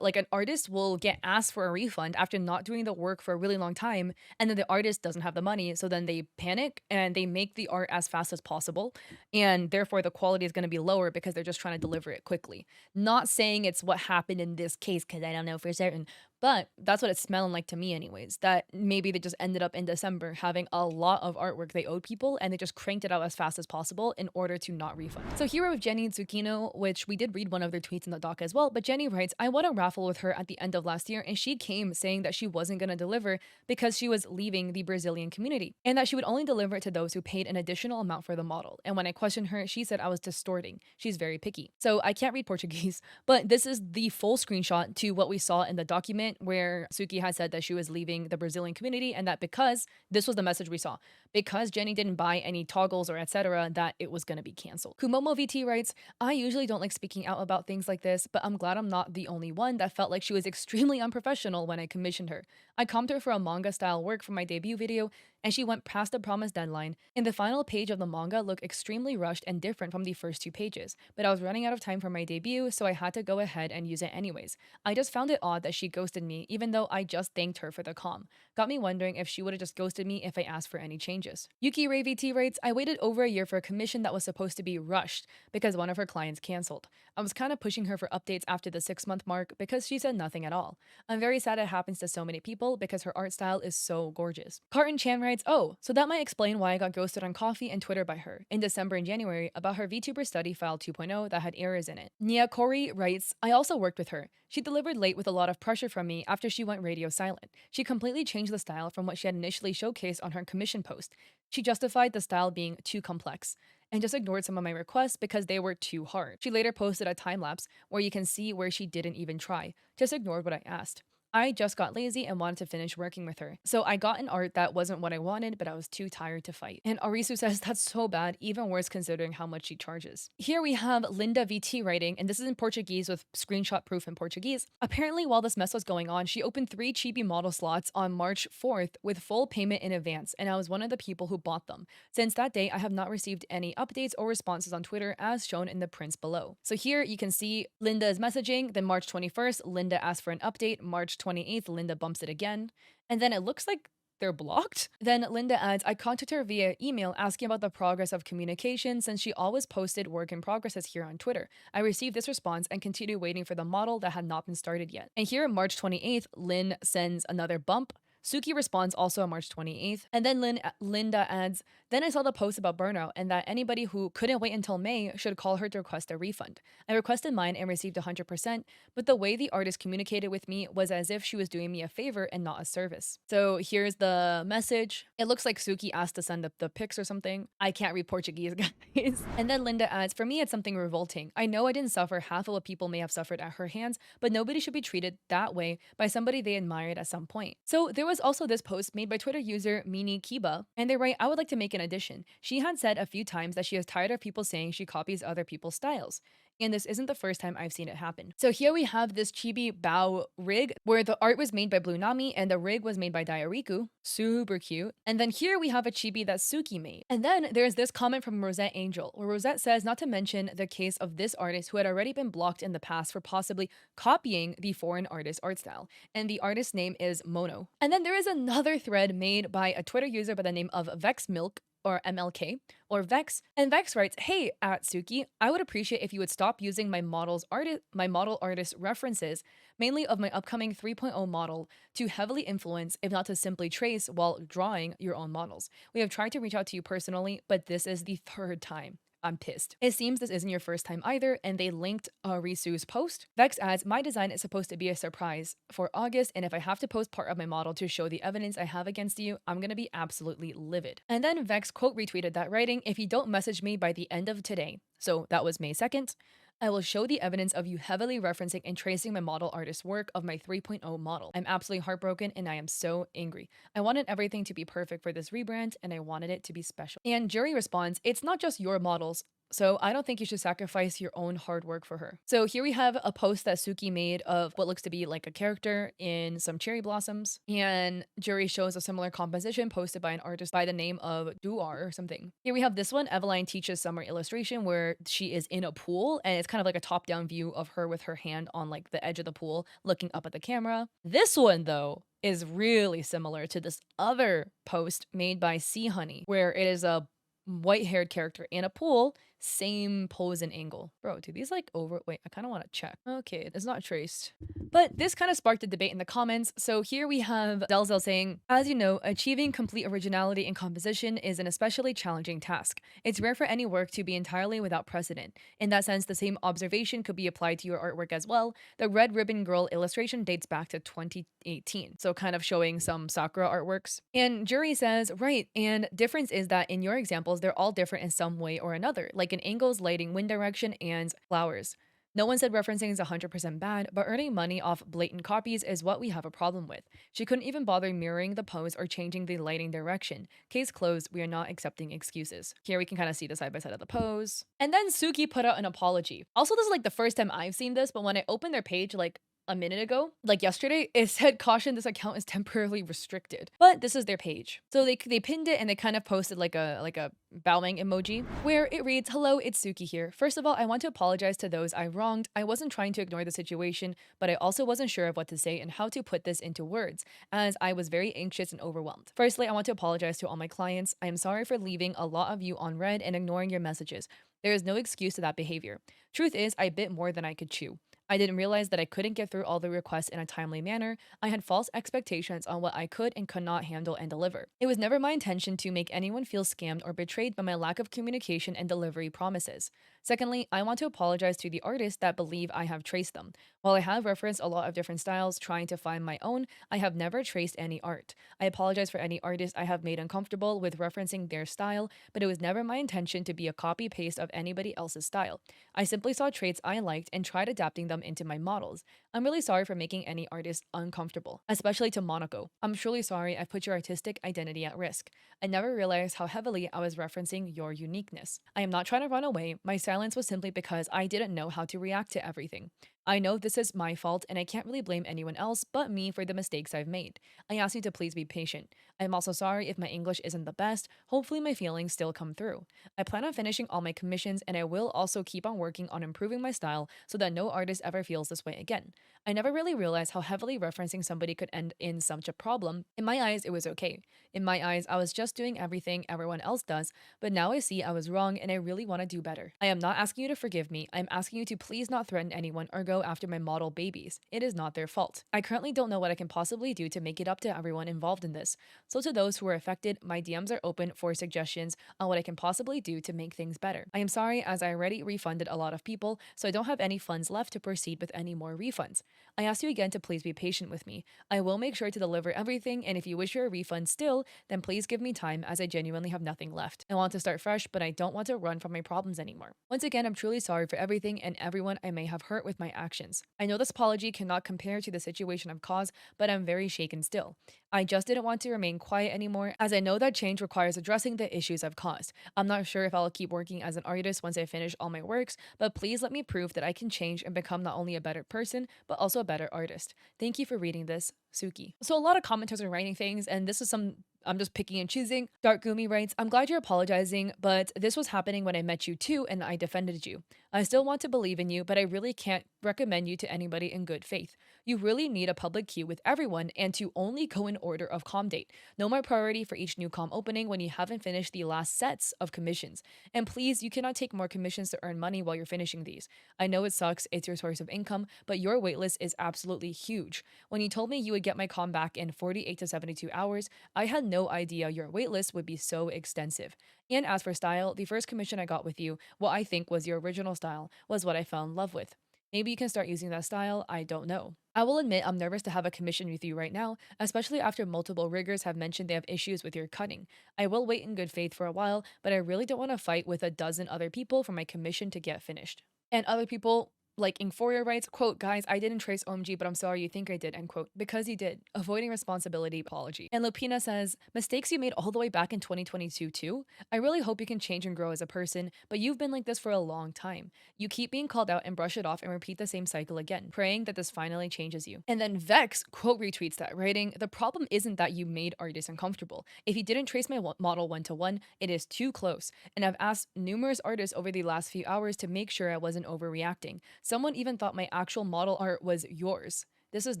A: like an artist will get asked for a refund after not doing the work for a really long time, and then the artist doesn't have the money, so then they panic and they make the art as fast as possible, and therefore the quality is going to be lower because they're just trying to deliver it quickly. Not saying it's what happened in this case because I don't know for certain, but that's what it's smelling like to me anyways, that maybe they just ended up in December having a lot of artwork they owed people and they just cranked it out as fast as possible in order to not refund. So here we're with Jenny and Tsukino, which we did read one of their tweets in the doc as well, but Jenny writes, "I won a raffle with her at the end of last year and she came saying that she wasn't going to deliver because she was leaving the Brazilian community and that she would only deliver it to those who paid an additional amount for the model. And when I questioned her, she said I was distorting. She's very picky." So I can't read Portuguese, but this is the full screenshot to what we saw in the document where Suki had said that she was leaving the Brazilian community and that because this was the message we saw, because Jenny didn't buy any toggles or etc. that it was gonna be canceled. Kumomo VT writes, I usually don't like speaking out about things like this, but I'm glad I'm not the only one that felt like she was extremely unprofessional when I commissioned her. I comped her for a manga style work for my debut video, and she went past the promised deadline, and the final page of the manga looked extremely rushed and different from the first two pages, but I was running out of time for my debut, so I had to go ahead and use it anyways. I just found it odd that she ghosted me, even though I just thanked her for the calm. Got me wondering if she would have just ghosted me if I asked for any changes. Yuki Ray VT writes, I waited over a year for a commission that was supposed to be rushed because one of her clients canceled. I was kind of pushing her for updates after the 6-month mark because she said nothing at all. I'm very sad it happens to so many people because her art style is so gorgeous. Carton Chan writes, oh, so that might explain why I got ghosted on Coffee and Twitter by her in December and January about her VTuber study file 2.0 that had errors in it. Nia Kori writes, I also worked with her. She delivered late with a lot of pressure from me after she went radio silent. She completely changed the style from what she had initially showcased on her commission post. She justified the style being too complex and just ignored some of my requests because they were too hard. She later posted a time lapse where you can see where she didn't even try, just ignored what I asked. I just got lazy and wanted to finish working with her. So I got an art that wasn't what I wanted, but I was too tired to fight. And Arisu says that's so bad, even worse considering how much she charges. Here we have Linda VT writing, and this is in Portuguese with screenshot proof in Portuguese. Apparently, while this mess was going on, she opened 3 chibi model slots on March 4th with full payment in advance, and I was one of the people who bought them. Since that day, I have not received any updates or responses on Twitter as shown in the prints below. So here you can see Linda is messaging, then March 21st, Linda asked for an update, March 28th, Linda bumps it again, and then it looks like they're blocked. Then Linda adds, I contacted her via email asking about the progress of communication since she always posted work in progresses here on Twitter. I received this response and continued waiting for the model that had not been started yet. And here, March 28th, Lynn sends another bump. Suki responds also on March 28th, and then Linda adds, then I saw the post about burnout and that anybody who couldn't wait until May should call her to request a refund. I requested mine and received 100%, but the way the artist communicated with me was as if she was doing me a favor and not a service. So here's the message. It looks like Suki asked to send up the pics or something. I can't read Portuguese, guys. And then Linda adds, for me, it's something revolting. I know I didn't suffer half of what people may have suffered at her hands, but nobody should be treated that way by somebody they admired at some point. So there was also this post made by Twitter user Mini Kiba, and they write, I would like to make an addition. She had said a few times that she is tired of people saying she copies other people's styles. And this isn't the first time I've seen it happen. So here we have this chibi bow rig where the art was made by Blue Nami and the rig was made by Diariku. Super cute. And then here we have a chibi that Suki made. And then there's this comment from Rosette Angel where Rosette says not to mention the case of this artist who had already been blocked in the past for possibly copying the foreign artist's art style. And the artist's name is Mono. And then there is another thread made by a Twitter user by the name of Vex Milk, or MLK, or Vex, and Vex writes, hey, at Suki, I would appreciate if you would stop using my model artist references, mainly of my upcoming 3.0 model, to heavily influence, if not to simply trace, while drawing your own models. We have tried to reach out to you personally, but this is the 3rd time. I'm pissed. It seems this isn't your first time either, and they linked Risu's post. Vex adds, my design is supposed to be a surprise for August, and if I have to post part of my model to show the evidence I have against you, I'm gonna be absolutely livid. And then Vex quote retweeted that writing, if you don't message me by the end of today, so that was May 2nd, I will show the evidence of you heavily referencing and tracing my model artist work of my 3.0 model. I'm absolutely heartbroken and I am so angry. I wanted everything to be perfect for this rebrand and I wanted it to be special. And Jury responds, it's not just your models. So I don't think you should sacrifice your own hard work for her. So here we have a post that Suki made of what looks to be like a character in some cherry blossoms. And Jury shows a similar composition posted by an artist by the name of Duar or something. Here we have this one, Eveline teaches summer illustration, where she is in a pool and it's kind of like a top-down view of her with her hand on like the edge of the pool looking up at the camera. This one though is really similar to this other post made by Sea Honey, where it is a white-haired character in a pool, same pose and angle. Bro, do these like wait, I kind of want to check. Okay, it's not traced. But this kind of sparked a debate in the comments. So here we have Delzel saying, as you know, achieving complete originality in composition is an especially challenging task. It's rare for any work to be entirely without precedent. In that sense, the same observation could be applied to your artwork as well. The Red Ribbon Girl illustration dates back to 2018. So kind of showing some Sakura artworks. And Jury says, right, and difference is that in your examples, they're all different in some way or another. Like in angles, lighting, wind direction, and flowers. No one said referencing is 100% bad, but earning money off blatant copies is what we have a problem with. She couldn't even bother mirroring the pose or changing the lighting direction. Case closed, we are not accepting excuses. Here we can kind of see the side by side of the pose. And then Suki put out an apology. Also, this is like the first time I've seen this, but when I opened their page, like a minute ago, like yesterday, it said caution, this account is temporarily restricted. But this is their page. So they pinned it and they kind of posted like a bowing emoji where it reads, "Hello, it's Suki here. First of all, I want to apologize to those I wronged. I wasn't trying to ignore the situation, but I also wasn't sure of what to say and how to put this into words, as I was very anxious and overwhelmed. Firstly, I want to apologize to all my clients. I am sorry for leaving a lot of you on red and ignoring your messages. There is no excuse to that behavior. Truth is, I bit more than I could chew. I didn't realize that I couldn't get through all the requests in a timely manner. I had false expectations on what I could and could not handle and deliver. It was never my intention to make anyone feel scammed or betrayed by my lack of communication and delivery promises. Secondly, I want to apologize to the artists that believe I have traced them. While I have referenced a lot of different styles trying to find my own, I have never traced any art. I apologize for any artist I have made uncomfortable with referencing their style, but it was never my intention to be a copy paste of anybody else's style. I simply saw traits I liked and tried adapting them into my models. I'm really sorry for making any artist uncomfortable, especially to Monaco. I'm truly sorry I put your artistic identity at risk. I never realized how heavily I was referencing your uniqueness. I am not trying to run away. My silence was simply because I didn't know how to react to everything. I know this is my fault and I can't really blame anyone else but me for the mistakes I've made. I ask you to please be patient. I am also sorry if my English isn't the best. Hopefully my feelings still come through. I plan on finishing all my commissions and I will also keep on working on improving my style so that no artist ever feels this way again. I never really realized how heavily referencing somebody could end in such a problem. In my eyes, it was okay. In my eyes, I was just doing everything everyone else does, but now I see I was wrong and I really want to do better. I am not asking you to forgive me. I'm asking you to please not threaten anyone or go after my model babies. It is not their fault. I currently don't know what I can possibly do to make it up to everyone involved in this. So to those who are affected, my DMs are open for suggestions on what I can possibly do to make things better. I am sorry as I already refunded a lot of people, so I don't have any funds left to proceed with any more refunds. I ask you again to please be patient with me. I will make sure to deliver everything, and if you wish for a refund still, then please give me time as I genuinely have nothing left. I want to start fresh, but I don't want to run from my problems anymore. Once again, I'm truly sorry for everything and everyone I may have hurt with my actions. I know this apology cannot compare to the situation I've caused, but I'm very shaken still. I just didn't want to remain quiet anymore, as I know that change requires addressing the issues I've caused. I'm not sure if I'll keep working as an artist once I finish all my works, but please let me prove that I can change and become not only a better person, but also a better artist. Thank you for reading this, Suki. So a lot of commenters are writing things, and this is some I'm just picking and choosing. Dark Gumi writes, I'm glad you're apologizing, but this was happening when I met you too, and I defended you. I still want to believe in you, but I really can't recommend you to anybody in good faith. You really need a public queue with everyone and to only go in order of com date. No more priority for each new com opening when you haven't finished the last sets of commissions. And please, you cannot take more commissions to earn money while you're finishing these. I know it sucks, it's your source of income, but your waitlist is absolutely huge. When you told me you would get my com back in 48 to 72 hours, I had no idea your waitlist would be so extensive. And as for style, the first commission I got with you, what I think was your original style, was what I fell in love with. Maybe you can start using that style, I don't know. I will admit I'm nervous to have a commission with you right now, especially after multiple riggers have mentioned they have issues with your cutting. I will wait in good faith for a while, but I really don't want to fight with a dozen other people for my commission to get finished. And other people, like Inforia writes, quote, guys, I didn't trace OMG, but I'm sorry you think I did, end quote. Because you did. Avoiding responsibility apology. And Lupina says, mistakes you made all the way back in 2022 too? I really hope you can change and grow as a person, but you've been like this for a long time. You keep being called out and brush it off and repeat the same cycle again, praying that this finally changes you. And then Vex, quote, retweets that, writing, the problem isn't that you made artists uncomfortable. If you didn't trace my model one-to-one, it is too close. And I've asked numerous artists over the last few hours to make sure I wasn't overreacting. Someone even thought my actual model art was yours. This is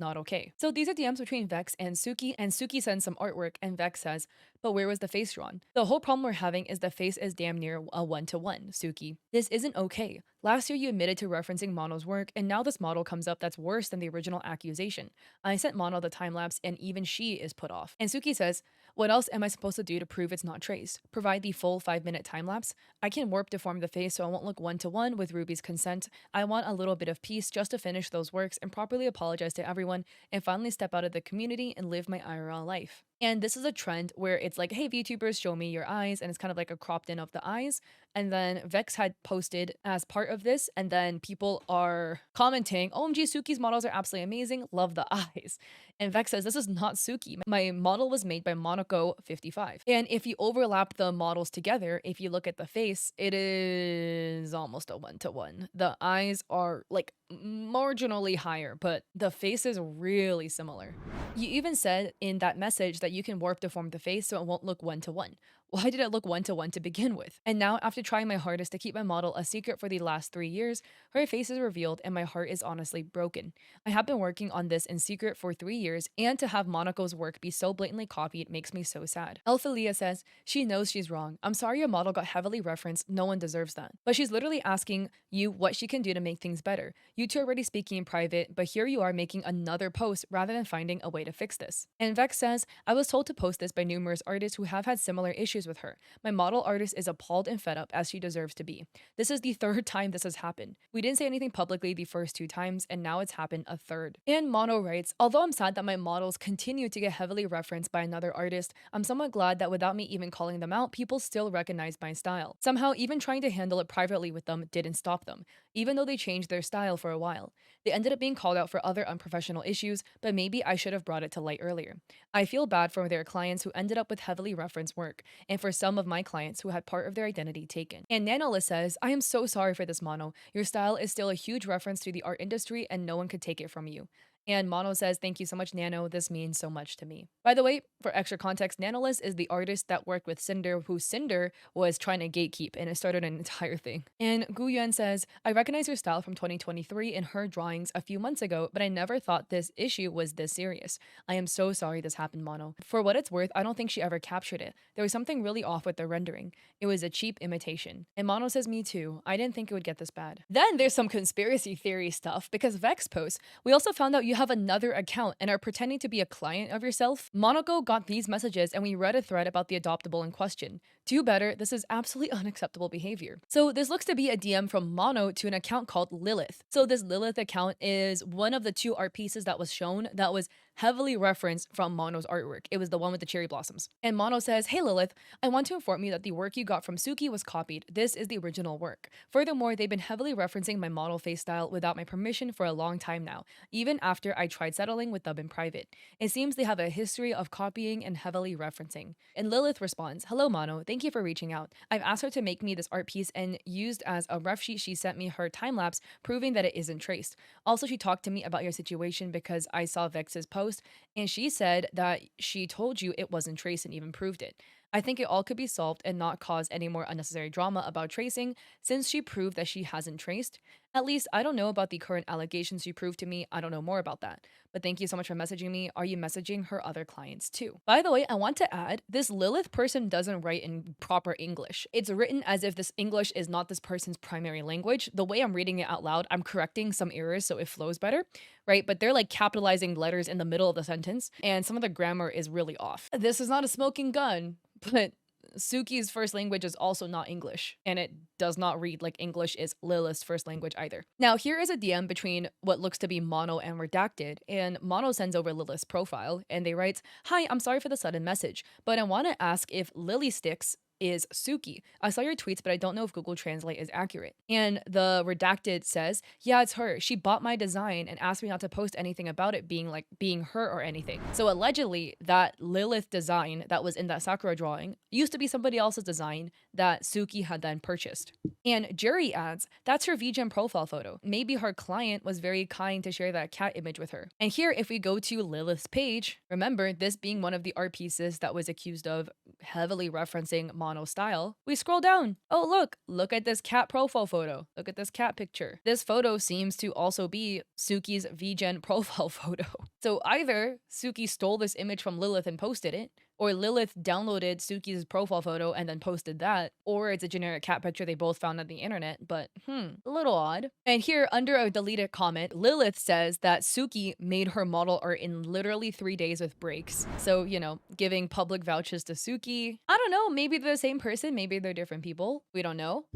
A: not okay. So these are DMs between Vex and Suki sends some artwork, and Vex says, but where was the face drawn? The whole problem we're having is the face is damn near a one-to-one, Suki. This isn't okay. Last year you admitted to referencing Mono's work, and now this model comes up that's worse than the original accusation. I sent Mono the time-lapse, and even she is put off. And Suki says, what else am I supposed to do to prove it's not traced? Provide the full 5-minute time-lapse? I can warp deform the face so I won't look one-to-one with Ruby's consent. I want a little bit of peace just to finish those works and properly apologize to everyone and finally step out of the community and live my IRL life. And this is a trend where it's like, hey, VTubers, show me your eyes, and it's kind of like a cropped in of the eyes. And then Vex had posted as part of this, and then people are commenting, OMG, Suki's models are absolutely amazing, love the eyes. And Vex says, this is not Suki. My model was made by Monaco55. And if you overlap the models together, if you look at the face, it is almost a 1-to-1. The eyes are like marginally higher, but the face is really similar. You even said in that message that you can warp deform the face so it won't look 1-to-1. Why did it look 1-to-1 to begin with? And now, after trying my hardest to keep my model a secret for the last 3 years, her face is revealed and my heart is honestly broken. I have been working on this in secret for 3 years, and to have Monaco's work be so blatantly copied makes me so sad. Elphalia says, she knows she's wrong. I'm sorry your model got heavily referenced, no one deserves that. But she's literally asking you what she can do to make things better. You two are already speaking in private, but here you are making another post rather than finding a way to fix this. And Vex says, I was told to post this by numerous artists who have had similar issues with her. My model artist is appalled and fed up as she deserves to be. This is the 3rd time this has happened. We didn't say anything publicly the first 2 times, and now it's happened a 3rd. And Mono writes, although I'm sad that my models continue to get heavily referenced by another artist, I'm somewhat glad that without me even calling them out, people still recognize my style. Somehow, even trying to handle it privately with them didn't stop them, even though they changed their style for a while. They ended up being called out for other unprofessional issues, but maybe I should have brought it to light earlier. I feel bad for their clients who ended up with heavily referenced work, and for some of my clients who had part of their identity taken. And Nanolith says, I am so sorry for this, Mono. Your style is still a huge reference to the art industry and no one could take it from you. And Mono says, thank you so much, Nano. This means so much to me. By the way, for extra context, Nanolith is the artist that worked with Cinder, who Cinder was trying to gatekeep, and it started an entire thing. And Guyuan says, I recognize your style from 2023 in her drawings a few months ago, but I never thought this issue was this serious. I am so sorry this happened, Mono. For what it's worth, I don't think she ever captured it. There was something really off with the rendering. It was a cheap imitation. And Mono says, me too. I didn't think it would get this bad. Then there's some conspiracy theory stuff, because Vex posts, we also found out you have another account and are pretending to be a client of yourself. Monaco got these messages and we read a thread about the adoptable in question. Do better, this is absolutely unacceptable behavior. So this looks to be a DM from Mono to an account called Lilith. So this Lilith account is one of the 2 art pieces that was shown that was heavily referenced from Mono's artwork. It was the one with the cherry blossoms. And Mono says, hey Lilith, I want to inform you that the work you got from Suki was copied. This is the original work. Furthermore, they've been heavily referencing my model face style without my permission for a long time now, even after I tried settling with them in private. It seems they have a history of copying and heavily referencing. And Lilith responds, hello Mono, thank you for reaching out. I've asked her to make me this art piece and used as a ref sheet she sent me her time-lapse proving that it isn't traced. Also, she talked to me about your situation because I saw Vex's post and she said that she told you it wasn't traced and even proved it. I think it all could be solved and not cause any more unnecessary drama about tracing since she proved that she hasn't traced. At least I don't know about the current allegations she proved to me. I don't know more about that. But thank you so much for messaging me. Are you messaging her other clients too? By the way, I want to add, this Lilith person doesn't write in proper English. It's written as if this English is not this person's primary language. The way I'm reading it out loud, I'm correcting some errors so it flows better, right? But they're like capitalizing letters in the middle of the sentence, and some of the grammar is really off. This is not a smoking gun, but Suki's first language is also not English, and it does not read like English is Lilith's first language either. Now, here is a DM between what looks to be Mono and Redacted, and Mono sends over Lilith's profile, and they write, hi, I'm sorry for the sudden message, but I want to ask if Lily Sticks is Suki. I saw your tweets, but I don't know if Google Translate is accurate. And the Redacted says, yeah, it's her. She bought my design and asked me not to post anything about it being her or anything. So allegedly, that Lilith design that was in that Sakura drawing used to be somebody else's design that Suki had then purchased. And Jerry adds, that's her VGen profile photo. Maybe her client was very kind to share that cat image with her. And here, if we go to Lilith's page, remember this being one of the art pieces that was accused of heavily referencing Mono style, we scroll down. Oh, look at this cat profile photo. Look at this cat picture. This photo seems to also be Suki's VGen profile photo. So either Suki stole this image from Lilith and posted it, or Lilith downloaded Suki's profile photo and then posted that, or it's a generic cat picture they both found on the internet, but a little odd. And here, under a deleted comment, Lilith says that Suki made her model art in literally 3 days with breaks. So, you know, giving public vouchers to Suki. I don't know, maybe they're the same person, maybe they're different people. We don't know.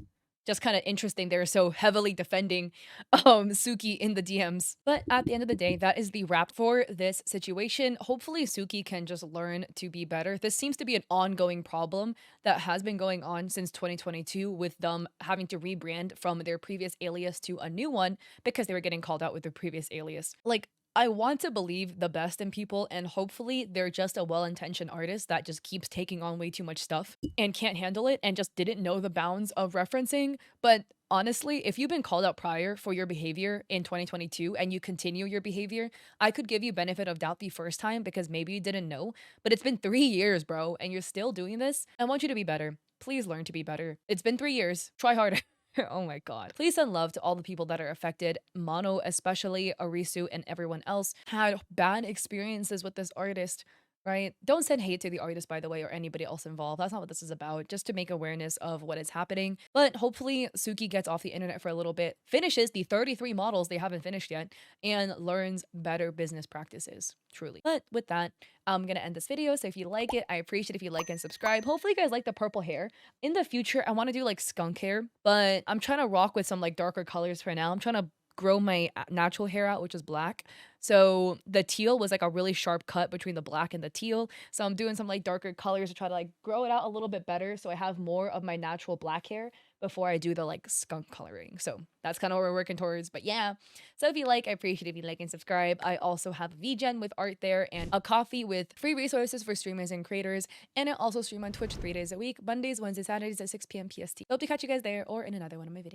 A: Just kind of interesting they're so heavily defending Suki in the DMs. But at the end of the day, that is the wrap for this situation. Hopefully Suki can just learn to be better. This seems to be an ongoing problem that has been going on since 2022 with them having to rebrand from their previous alias to a new one because they were getting called out with their previous alias. Like, I want to believe the best in people, and hopefully they're just a well-intentioned artist that just keeps taking on way too much stuff and can't handle it and just didn't know the bounds of referencing. But honestly, if you've been called out prior for your behavior in 2022 and you continue your behavior, I could give you benefit of doubt the first time because maybe you didn't know, but it's been 3 years, bro, and you're still doing this. I want you to be better. Please learn to be better. It's been 3 years. Try harder. Oh my god. Please send love to all the people that are affected. Mono, especially Arisu and everyone else, had bad experiences with this artist, right? Don't send hate to the artist, by the way, or anybody else involved. That's not what this is about, just to make awareness of what is happening. But hopefully Suki gets off the internet for a little bit, finishes the 33 models they haven't finished yet, and learns better business practices, truly. But with that, I'm gonna end this video. So if you like it, I appreciate if you like and subscribe. Hopefully you guys like the purple hair. In the future, I want to do like skunk hair, but I'm trying to rock with some like darker colors for now. I'm trying to grow my natural hair out, which is black. So the teal was like a really sharp cut between the black and the teal. So I'm doing some like darker colors to try to like grow it out a little bit better so I have more of my natural black hair before I do the like skunk coloring. So that's kind of what we're working towards. But yeah, so if you like, I appreciate if you like and subscribe. I also have VGen with art there and a coffee with free resources for streamers and creators. And I also stream on Twitch 3 days a week, Mondays, Wednesdays, Saturdays at 6 p.m. PST. Hope to catch you guys there or in another one of my videos.